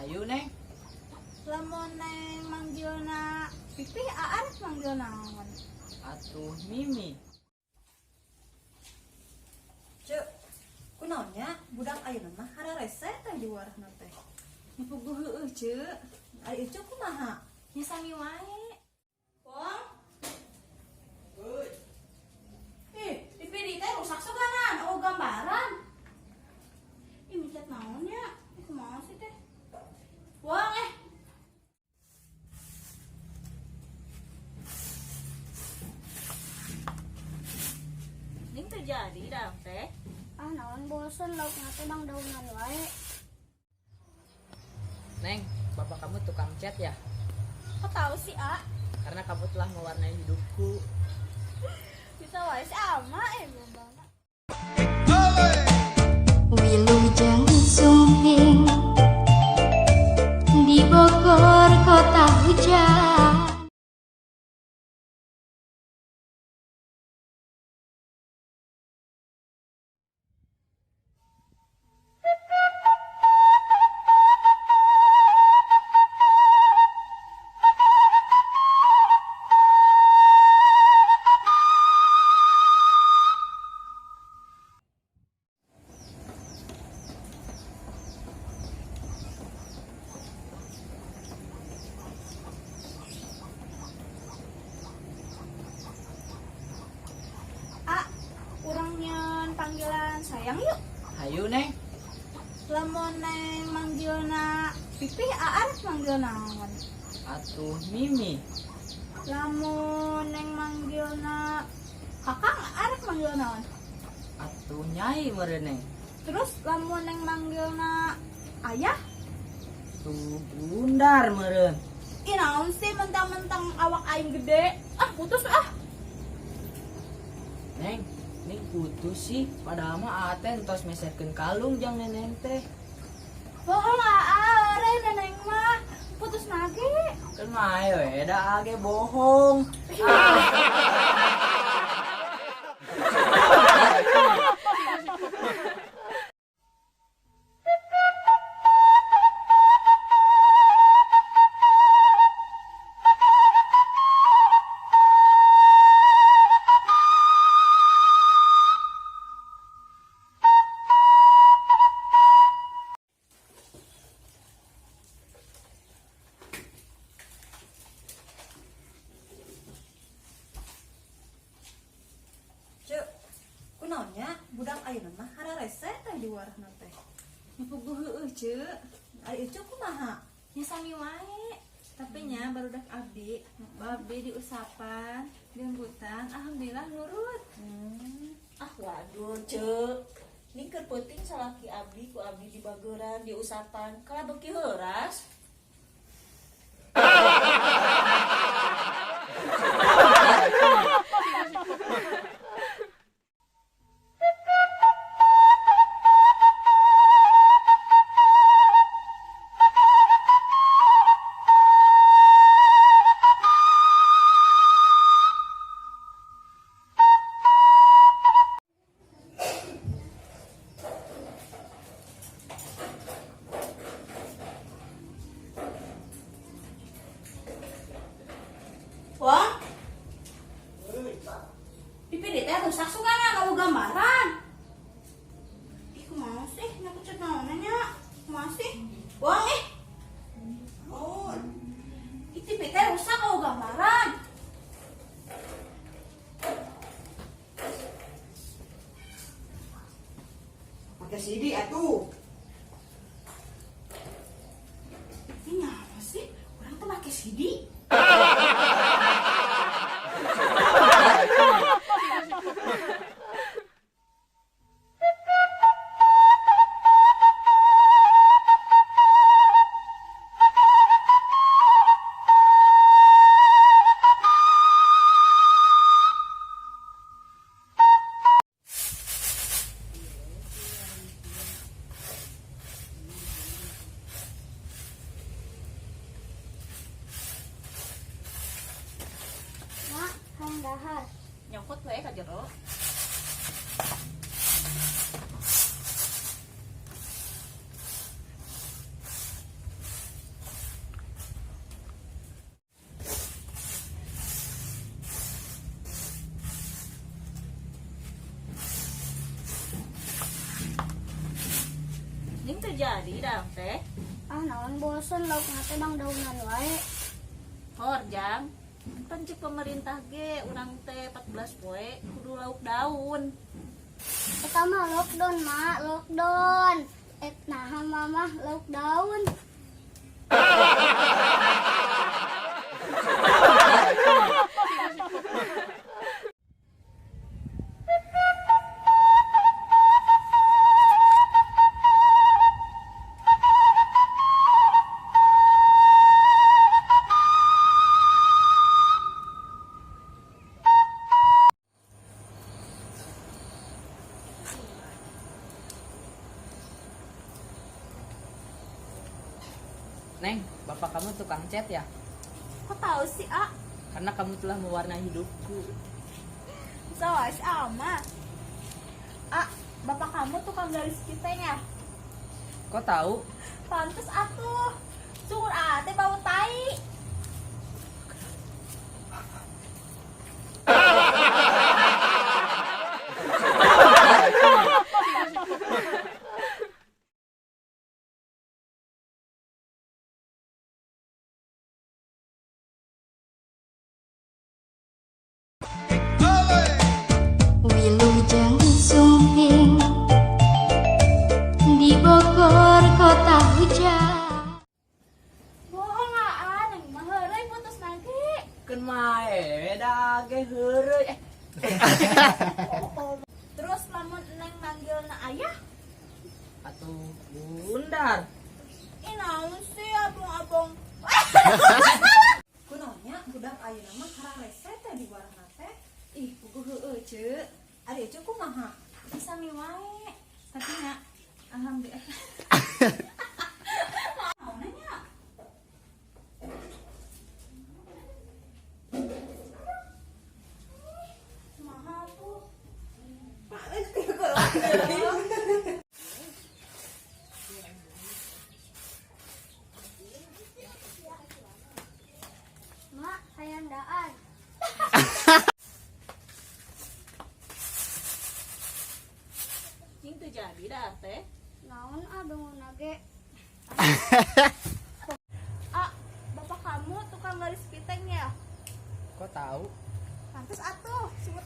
Hayu Neng. Lamun neng manggilna pipih aarek manggil naon? Atuh Mimi. Cek, kunaonnya budak ayeuna mah hararese teh di warahna teh. Nyepuguh heueuh cek. Ari ieu kumaha? Nya sami wae. Pong. Heuy. Di PD teh rusak soganan, oh gambaran. Ih micet naon nya? Kumaha sih teh? Wong Ning terjadi dah teh. Ah naon bosen lauk nate bang daunan wae. Neng, bapak kamu tukang cat ya? Kok tahu sih, A? Karena kamu telah mewarnai hidupku. Bisa wae si ama belum banget. Wilujeng sumbing di Bogor kota hujan. A, urang nyeun panggilan sayang yuk. Hayu Neng. Lamun neng manggilna pipih aarek manggil naon? Atuh Mimi. Lamun neng manggilna kakang aarek manggil naon? Atuh Nyai meureun Neng. Terus lamun neng manggilna ayah? Tuh bundar meureun. Ih naon sih mentang-mentang awak aing gede? Ah putus ah. Neng, ini putus sih. Padahal mah aten tos meserkeun kalung jang neneng teh. Bohong are neneng mah putus nage. Kan mah ayo da age bohong. Cek, kunaonnya budak ayeuna mah hararese teh di warahna teh. Nyepuguh heueuh cek. Ari ieu kumaha? Nya sami wae. Tapi nya barudak abdi, babdi diusapan, diembutan, alhamdulillah nurut. Ah waduh cek, ini keur penting salaki abdi ku abdi di bageran di usapan kala beki heuras. Wong. Di PD teh rusak soganan, oh gambaran. Ih kumaha sih? Nya pucet naon nya? Kumaha sih? Wong Oh. Ih TV teh rusak oh gambaran. Pakai CD atuh. Ini apa sih? Orang tuh pakai CD. Mak, hang dahar. Nyokot wae ka jero. jadi dah teh. Ah naon bosen lauk nate bang daunan wae. Horjang kan cek pemerintah ge urang teh 14 poe kudu lauk daun. Eta mah lockdown mak, lockdown. Nah mama lauk daun. Neng, bapak kamu tukang cat ya? Kok tahu sih, A? Karena kamu telah mewarnai hidupku. Salah si Alma. A, bapak kamu tukang garis kiteng ya? Kok tahu? Pantes atuh. Syukur teh bau tai. Wilujeng sumping di Bogor kota hujan. Bohong A, nang mah heureuy putus nage. Keun mae dage heureuy. Terus lamun neng manggilna ayah, Atuh bundar. ih naon sih abong-abong. Kunaonnya budak ayeuna mah hararese teh di warna teh. Ih, puguh heueuh ceuk. Ari ceuk kumaha? Bisa mi wae. Tapi nya alhamdulillah. Naonnya? Kumaha tuh? Mak, hayandaan. Cing teu jadi dah teh. Naon bangun nage. Ah, bapak kamu tukang garis kiteng ya? Kok tahu? Pantes atuh, sebut